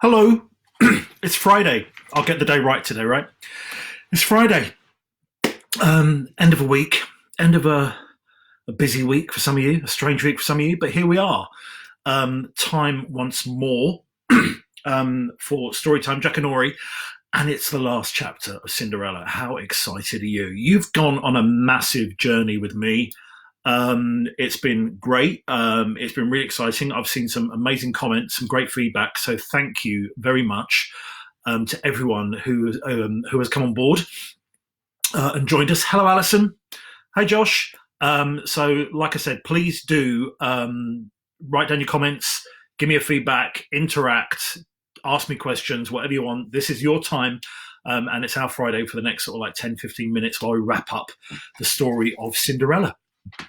Hello, it's Friday. I'll get the day right today, right? It's Friday. End of a week, end of a busy week for some of you, a strange week for some of you, but here we are. Time once more for Storytime Jackanory, and it's the last chapter of Cinderella. How excited are you? You've gone on a massive journey with me. It's been great. It's been really exciting. I've seen some amazing comments, some great feedback. So thank you very much to everyone who has come on board and joined us. Hello, Alison. Hey, Josh. So, like I said, please do write down your comments, give me a feedback, interact, ask me questions, whatever you want. This is your time. And it's our Friday for the next sort of like 10, 15 minutes while we wrap up the story of Cinderella.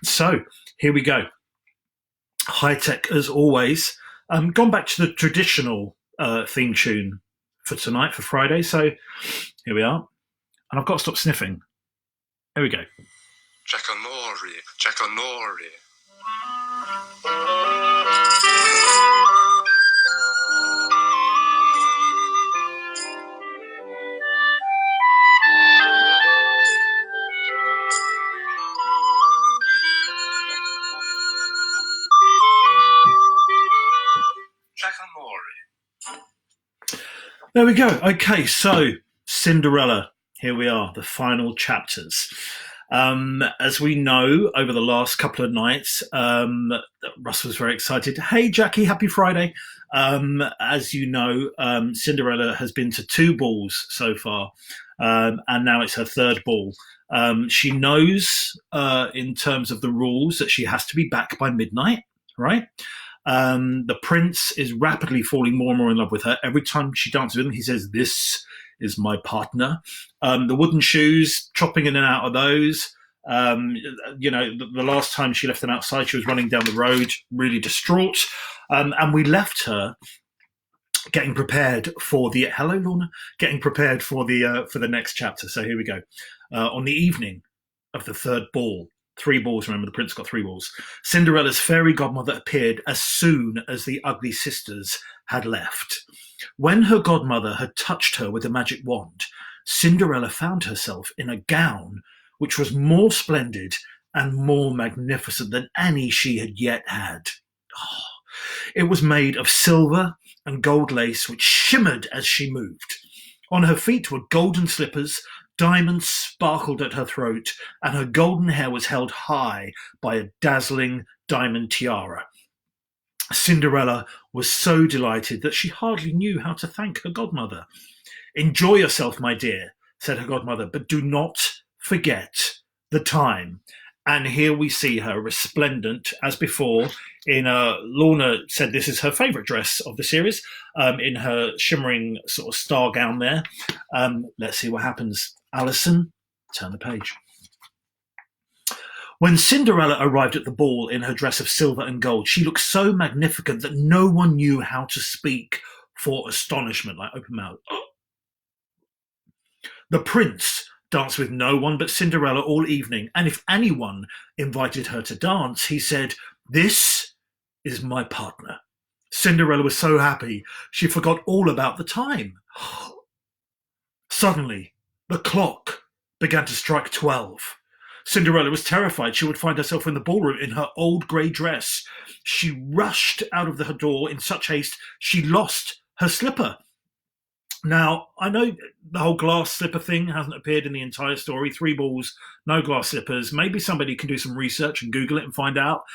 So here we go. High tech as always. Gone back to the traditional theme tune for tonight, for Friday. So here we are. And I've got to stop sniffing. Here we go. Jackanory, Jackanory. There we go. Okay, so Cinderella. Here we are, the final chapters. As we know, over the last couple of nights, Russ was very excited. Hey, Jackie, happy Friday. As you know, Cinderella has been to 2 balls so far, and now it's her 3rd ball. She knows, in terms of the rules, that she has to be back by midnight, right? The prince is rapidly falling more and more in love with her. Every time she dances with him, he says, "This is my partner." The wooden shoes, chopping in and out of those. The last time she left them outside, she was running down the road, really distraught. And we left her getting prepared for the getting prepared for the next chapter. So here we go. On the evening of the 3rd ball. 3 balls, remember, the prince got 3 balls. Cinderella's fairy godmother appeared as soon as the ugly sisters had left. When her godmother had touched her with a magic wand, Cinderella found herself in a gown which was more splendid and more magnificent than any she had yet had. Oh, it was made of silver and gold lace which shimmered as she moved. On her feet were golden slippers. Diamonds sparkled at her throat, and her golden hair was held high by a dazzling diamond tiara. Cinderella was so delighted that she hardly knew how to thank her godmother. "Enjoy yourself, my dear," said her godmother, "but do not forget the time." And here we see her resplendent as before in Lorna said this is her favourite dress of the series, in her shimmering sort of star gown there. Let's see what happens. Alison, turn the page. When Cinderella arrived at the ball in her dress of silver and gold, she looked so magnificent that no one knew how to speak for astonishment, like open mouth. The prince danced with no one but Cinderella all evening, and if anyone invited her to dance, he said, "This is my partner." Cinderella was so happy, she forgot all about the time. Suddenly, the clock began to strike 12. Cinderella was terrified she would find herself in the ballroom in her old grey dress. She rushed out of the door in such haste she lost her slipper. Now, I know the whole glass slipper thing hasn't appeared in the entire story. 3 balls, no glass slippers. Maybe somebody can do some research and Google it and find out.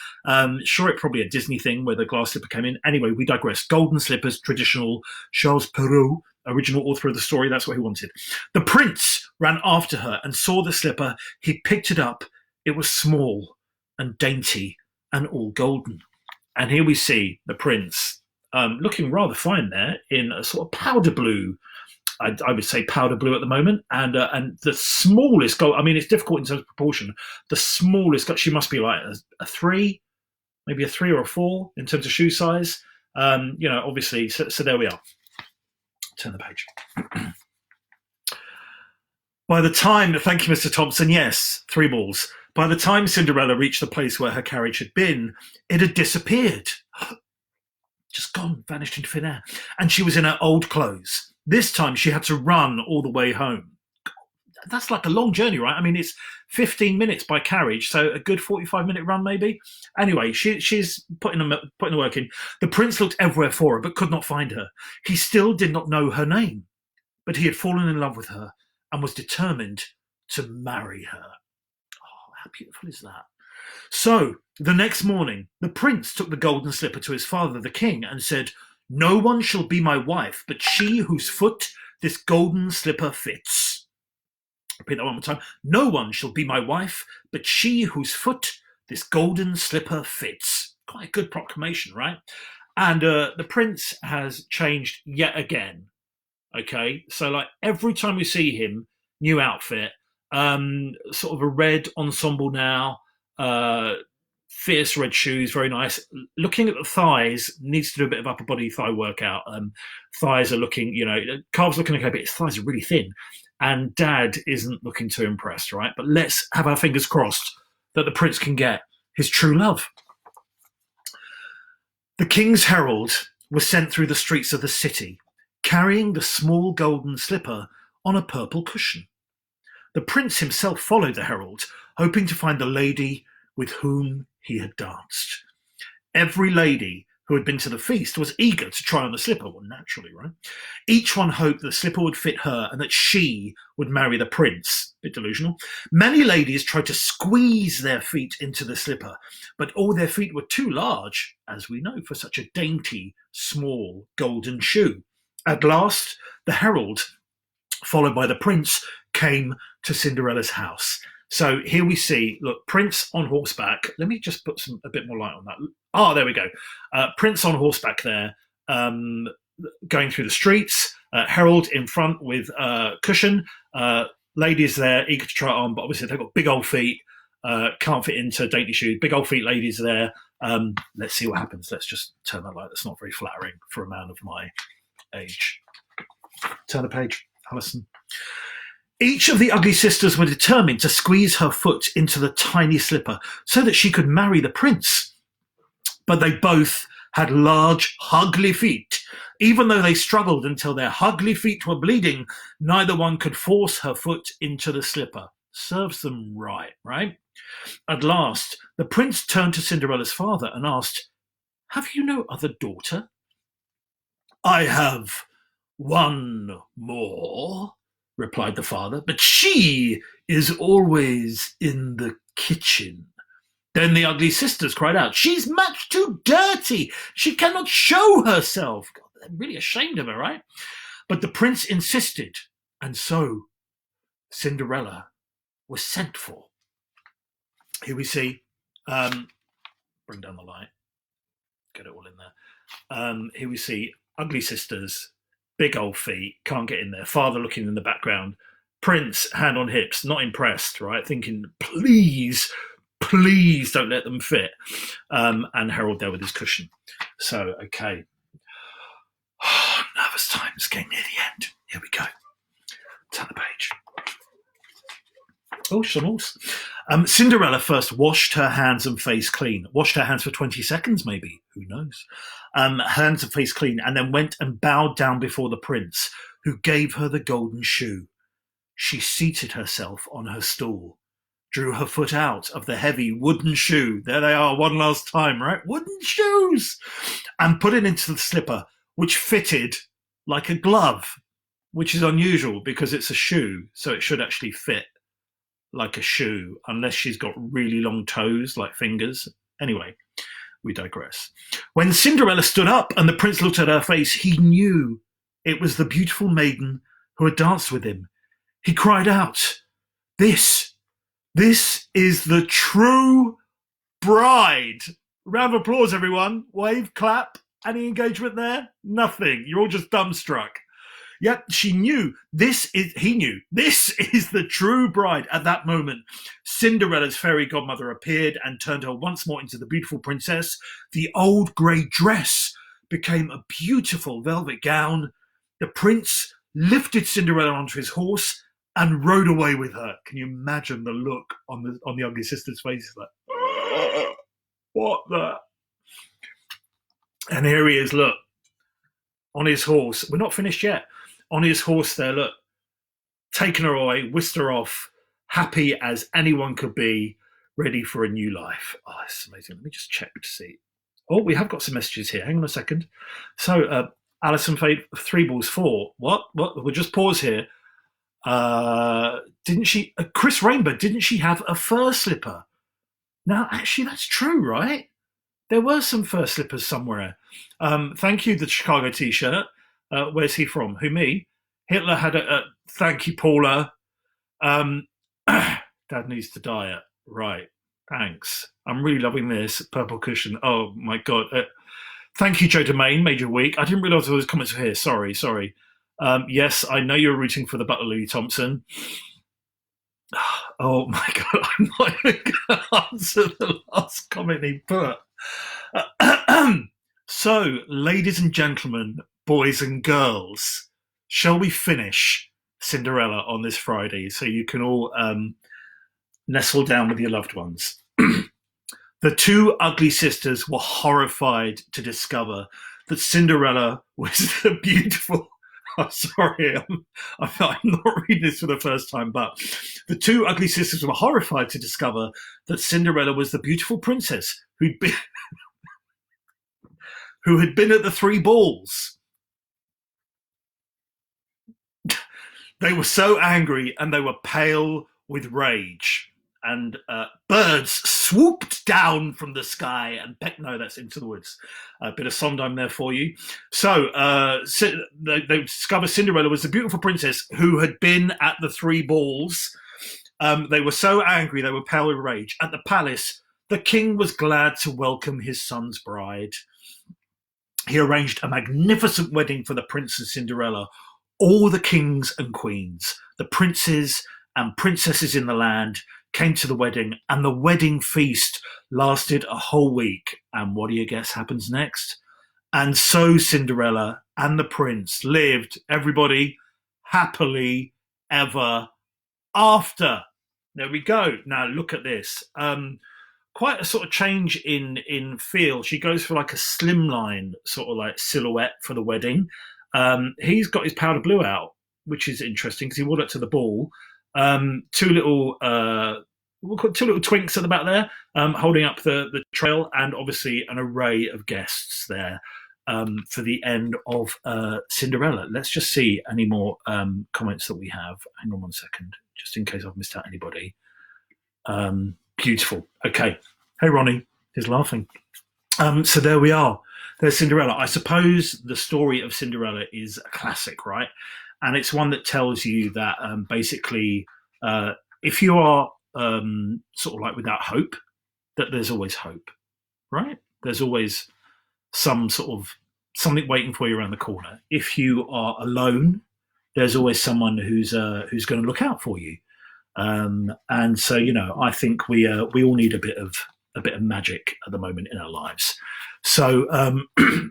Sure, it's probably a Disney thing where the glass slipper came in. Anyway, we digress. Golden slippers, traditional. Charles Perrault, original author of the story, that's what he wanted. The prince ran after her and saw the slipper. He picked it up. It was small and dainty and all golden. And here we see the prince looking rather fine there in a sort of powder blue. I would say powder blue at the moment, and the smallest gold. I mean, it's difficult in terms of proportion. The smallest, she must be like a 3, maybe a 3 or a 4 in terms of shoe size. Obviously. So there we are. Turn the page. By the time, thank you, Mr. Thompson. Yes, 3 balls. By the time Cinderella reached the place where her carriage had been, it had disappeared. just gone, vanished into thin air. And she was in her old clothes. This time she had to run all the way home. That's like a long journey, right? I mean, it's 15 minutes by carriage, so a good 45-minute run, maybe. Anyway, she's putting the work in. The prince looked everywhere for her, but could not find her. He still did not know her name, but he had fallen in love with her and was determined to marry her. Oh, how beautiful is that? So, the next morning, the prince took the golden slipper to his father, the king, and said, "No one shall be my wife, but she whose foot this golden slipper fits." Repeat that one more time. "No one shall be my wife, but she whose foot this golden slipper fits." Quite a good proclamation, right? And the prince has changed yet again. Okay, so like every time we see him, new outfit, sort of a red ensemble now, fierce red shoes, very nice. Looking at the thighs, needs to do a bit of upper body thigh workout. Thighs are looking, calves looking okay, but his thighs are really thin. And Dad isn't looking too impressed, right? But let's have our fingers crossed that the prince can get his true love. The king's herald was sent through the streets of the city, carrying the small golden slipper on a purple cushion. The prince himself followed the herald, hoping to find the lady with whom he had danced. Every lady who had been to the feast was eager to try on the slipper, well, naturally, right? Each one hoped the slipper would fit her and that she would marry the prince. Bit delusional. Many ladies tried to squeeze their feet into the slipper, but all their feet were too large, as we know, for such a dainty, small golden shoe. At last, the herald, followed by the prince, came to Cinderella's house. So here we see, look, Prince on horseback. Let me just put a bit more light on that. Oh, there we go. Prince on horseback there, going through the streets. Herald in front with cushion. Ladies there, eager to try it on, but obviously they've got big old feet. Can't fit into dainty shoes. Big old feet ladies there. Let's see what happens. Let's just turn that light. That's not very flattering for a man of my age. Turn the page, Alison. Each of the ugly sisters were determined to squeeze her foot into the tiny slipper so that she could marry the prince. But they both had large, ugly feet. Even though they struggled until their ugly feet were bleeding, neither one could force her foot into the slipper. Serves them right, right? At last, the prince turned to Cinderella's father and asked, "Have you no other daughter?" "I have one more," replied the father, "but she is always in the kitchen." Then the ugly sisters cried out, "She's much too dirty. She cannot show herself." God, they're really ashamed of her, right? But the prince insisted, and so Cinderella was sent for. Here we see, bring down the light, get it all in there. Here we see ugly sisters, big old feet, can't get in there. Father looking in the background. Prince, hand on hips, not impressed, right? Thinking, please don't let them fit. And Harold there with his cushion. So, okay. Nervous times, getting near the end. Here we go. Turn the page. Oh, Chanel's. Cinderella first washed her hands and face clean. Washed her hands for 20 seconds, maybe. Who knows? Hands and face clean, and then went and bowed down before the prince, who gave her the golden shoe. She seated herself on her stool, drew her foot out of the heavy wooden shoe. There they are, one last time, right? Wooden shoes! And put it into the slipper, which fitted like a glove, which is unusual because it's a shoe, so it should actually fit like a shoe, unless she's got really long toes, like fingers. Anyway, we digress. When Cinderella stood up and the prince looked at her face, he knew it was the beautiful maiden who had danced with him. He cried out, This is the true bride." Round of applause, everyone. Wave, clap. Any engagement there? Nothing. You're all just dumbstruck. Yet he knew this is the true bride. At that moment, Cinderella's fairy godmother appeared and turned her once more into the beautiful princess. The old grey dress became a beautiful velvet gown. The prince lifted Cinderella onto his horse and rode away with her. Can you imagine the look on the ugly sister's faces? Like, what the? And here he is, look, on his horse. We're not finished yet. On his horse there, look, taken her away, whisked her off, happy as anyone could be, ready for a new life. Oh, it's amazing. Let me just check to see. Oh, we have got some messages here. Hang on a second. So, Alison Fade, 3 balls 4. What? We'll just pause here. Didn't she, Chris Rainbow, didn't she have a fur slipper? Now, actually, that's true, right? There were some fur slippers somewhere. Thank you, the Chicago t-shirt. Where's he from? Who, me? Hitler had a thank you, Paula. Dad needs to diet. Right. Thanks. I'm really loving this. Purple cushion. Oh, my God. Thank you, Joe Domain, Major Week. I didn't realise all those comments were here. Sorry. Yes, I know you're rooting for the Butler Louis Thompson. Oh, my God. I'm not even going to answer the last comment he put. So, ladies and gentlemen, boys and girls, shall we finish Cinderella on this Friday so you can all nestle down with your loved ones? The two ugly sisters were horrified to discover that Cinderella was the beautiful. I'm sorry, I'm not reading this for the first time, but the two ugly sisters were horrified to discover that Cinderella was the beautiful princess who had been at the 3 balls. They were so angry and they were pale with rage. And birds swooped down from the sky and pecked. No, that's Into the Woods. A bit of Sondheim there for you. So they discovered Cinderella was the beautiful princess who had been at the 3 balls. They were so angry, they were pale with rage. At the palace, the king was glad to welcome his son's bride. He arranged a magnificent wedding for the prince and Cinderella. All the kings and queens, the princes and princesses in the land came to the wedding, and the wedding feast lasted a whole week. And what do you guess happens next? And so Cinderella and the prince lived, everybody, happily ever after. There we go. Now look at this. Quite a sort of change in feel. She goes for like a slimline sort of like silhouette for the wedding. He's got his powder blue out, which is interesting because he wore it to the ball. Two little twinks at the back there, holding up the trail, and obviously an array of guests there for the end of Cinderella. Let's just see any more comments that we have. Hang on one second, just in case I've missed out anybody. Beautiful. Okay. Hey, Ronnie. He's laughing. So there we are. There's Cinderella. I suppose the story of Cinderella is a classic, right? And it's one that tells you that basically, if you are sort of like without hope, that there's always hope, right? There's always some sort of something waiting for you around the corner. If you are alone, there's always someone who's going to look out for you. And so, I think we all need a bit of magic at the moment in our lives. So,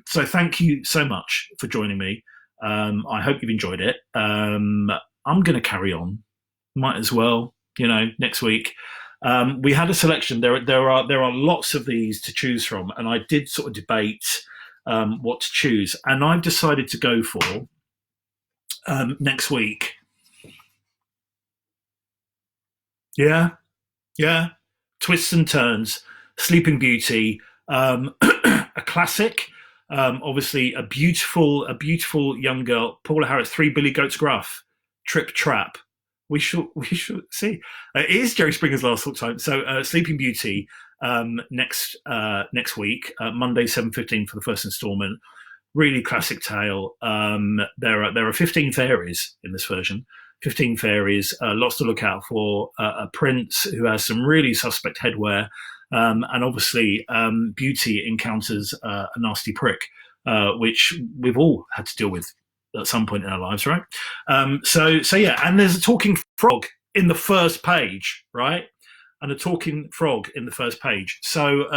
so thank you so much for joining me. I hope you've enjoyed it. I'm going to carry on. Might as well, next week. We had a selection. There are lots of these to choose from, and I did sort of debate what to choose, and I've decided to go for next week. Yeah. Twists and Turns, Sleeping Beauty, a classic. Obviously, a beautiful young girl. Paula Harris, 3 Billy Goats Gruff, Trip Trap. We should see. It is Jerry Springer's last time. So, Sleeping Beauty next week, Monday 7:15 for the first instalment. Really classic tale. There are 15 fairies in this version. 15 fairies, lots to look out for. A prince who has some really suspect headwear, and obviously Beauty encounters a nasty prick, which we've all had to deal with at some point in our lives, right? So yeah, and there's a talking frog in the first page, right? And a talking frog in the first page. So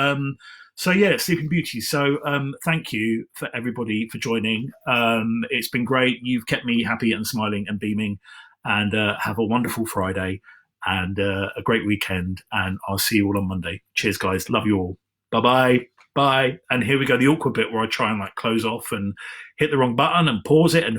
yeah, Sleeping Beauty. So thank you for everybody for joining. It's been great. You've kept me happy and smiling and beaming. And have a wonderful Friday and a great weekend. And I'll see you all on Monday. Cheers, guys. Love you all. Bye-bye. bye. And here we go, the awkward bit where I try and like close off and hit the wrong button and pause it and